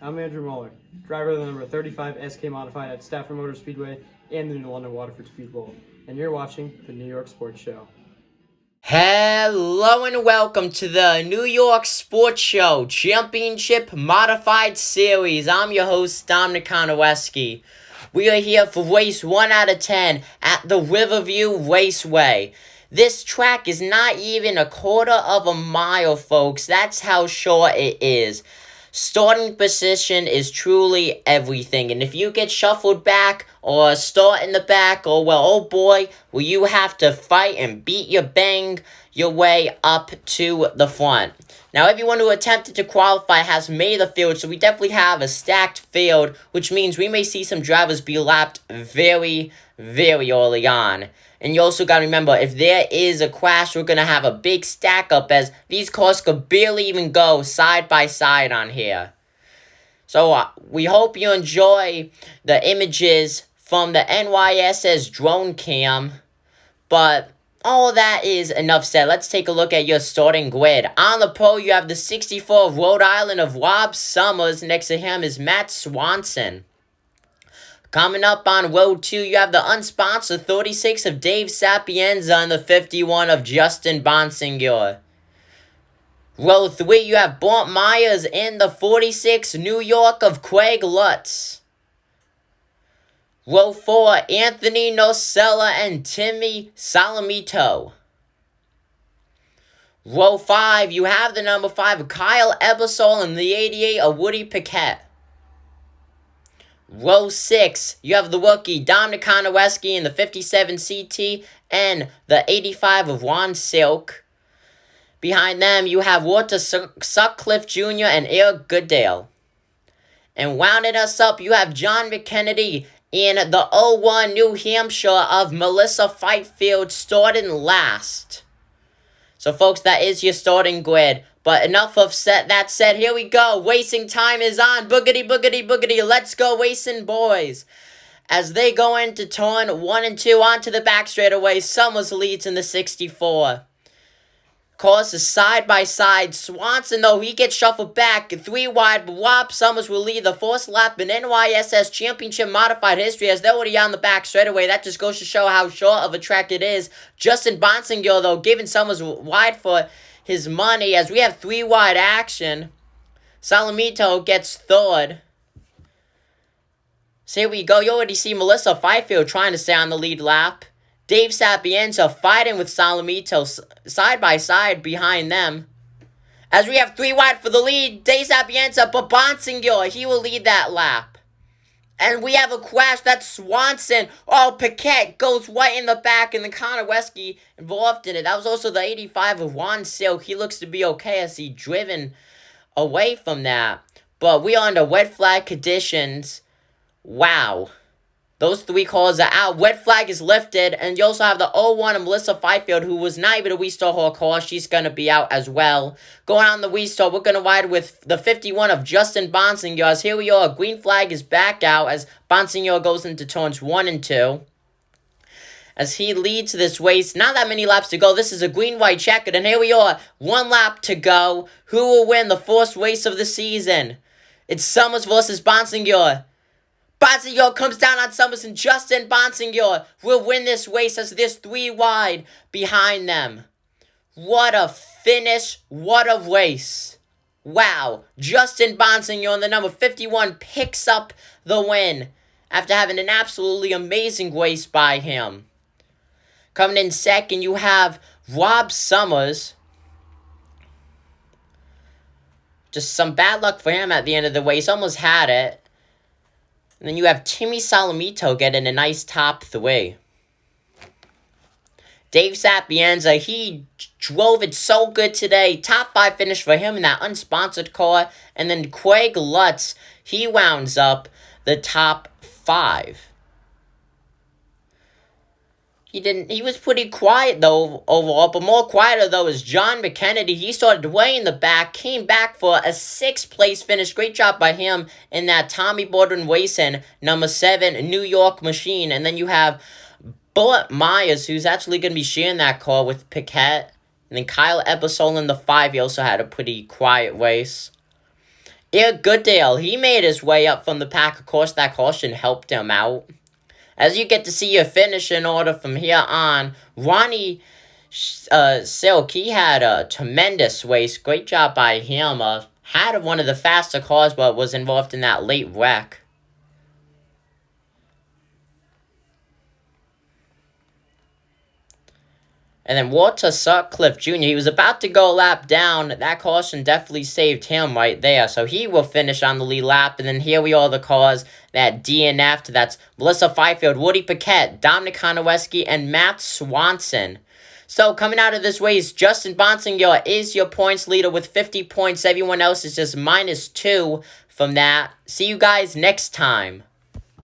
I'm Andrew Muller, driver of the number 35 SK Modified at Stafford Motor Speedway and the New London Waterford Speed Bowl, and you're watching the New York Sports Show. Hello and welcome to the New York Sports Show Championship Modified Series. I'm your host, Dominic Konowski. We are here for race 1 out of 10 at the Riverview Raceway. This track is not even a quarter of a mile, folks. That's how short it is. Starting position is truly everything, and if you get shuffled back or start in the back, oh boy, will you have to fight and bang your way up to the front. Now, everyone who attempted to qualify has made the field, so we definitely have a stacked field, which means we may see some drivers be lapped very, very early on. And you also got to remember, if there is a crash, we're going to have a big stack up as these cars could barely even go side by side on here. So we hope you enjoy the images from the NYSS drone cam. But all that is enough said. Let's take a look at your starting grid. On the pole, you have the 64 of Rhode Island of Rob Summers. Next to him is Matt Swanson. Coming up on row 2, you have the unsponsored 36 of Dave Sapienza and the 51 of Justin Bonsignor. Row 3, you have Bont Myers in the 46 New York of Craig Lutz. Row 4, Anthony Nocella and Timmy Salamito. Row 5, you have the number 5 of Kyle Ebersol and the 88 of Woody Paquette. Row 6, you have the rookie Dominic Konowski in the 57 CT and the 85 of Ron Silk. Behind them, you have Walter Sutcliffe Jr. and Eric Goodale. And rounding us up, you have John McKennedy in the 01 New Hampshire of Melissa Fightfield starting last. So, folks, that is your starting grid. But enough of that said, here we go. Racing time is on. Boogity, boogity, boogity. Let's go racing, boys. As they go into turn 1 and 2 onto the back straightaway, Summers leads in the 64. Cars is side by side. Swanson, though, he gets shuffled back 3 wide, but Rob Summers will lead the first lap in NYSS Championship Modified history as they're already on the back straightaway. That just goes to show how short of a track it is. Justin Bonsignor, though, giving Summers wide for his money as we have 3 wide action. Salamito gets third. So here we go. You already see Melissa Fifield trying to stay on the lead lap. Dave Sapienza fighting with Salamito side by side behind them. As we have 3 wide for the lead, Dave Sapienza, but Bonsignor, he will lead that lap. And we have a crash. That's Swanson. Oh, Paquette goes right in the back, and the Konowski involved in it. That was also the 85 of Juan Silk. He looks to be okay as he driven away from that. But we are under red flag conditions. Wow. Those 3 cars are out. Red flag is lifted. And you also have the 01 of Melissa Fifield, who was not able to restart her car. She's going to be out as well. Going on the restart, we're going to ride with the 51 of Justin Bonsignor. As here we are. Green flag is back out as Bonsignor goes into turns 1 and 2. As he leads this race. Not that many laps to go. This is a green-white checkered. And here we are. 1 lap to go. Who will win the first race of the season? It's Summers versus Bonsignor. Bonsignor comes down on Summers, and Justin Bonsignor will win this race as there's 3 wide behind them. What a finish. What a race. Wow. Justin Bonsignor in the number 51 picks up the win after having an absolutely amazing race by him. Coming in second, you have Rob Summers. Just some bad luck for him at the end of the race. Almost had it. And then you have Timmy Salamito getting a nice top 3. Dave Sapienza, he drove it so good today. Top 5 finish for him in that unsponsored car. And then Craig Lutz, he rounds up the top 5. He was pretty quiet, though, overall. But more quieter, though, is John McKennedy. He started way in the back, came back for a 6th place finish. Great job by him in that Tommy Borden Racing number 7 New York machine. And then you have Bont Myers, who's actually going to be sharing that car with Paquette. And then Kyle Ebersol in the 5. He also had a pretty quiet race. Yeah, Goodale, he made his way up from the pack. Of course, that caution helped him out. As you get to see your finish in order from here on, Ronnie Silk, he had a tremendous race. Great job by him. Had one of the faster cars, but was involved in that late wreck. And then Walter Sutcliffe Jr., he was about to go a lap down. That caution definitely saved him right there. So he will finish on the lead lap. And then here we are, the cars that DNF'd. That's Melissa Fifield, Woody Paquette, Dominic Konowski, and Matt Swanson. So coming out of this race, Justin Bonsignor is your points leader with 50 points. Everyone else is just -2 from that. See you guys next time.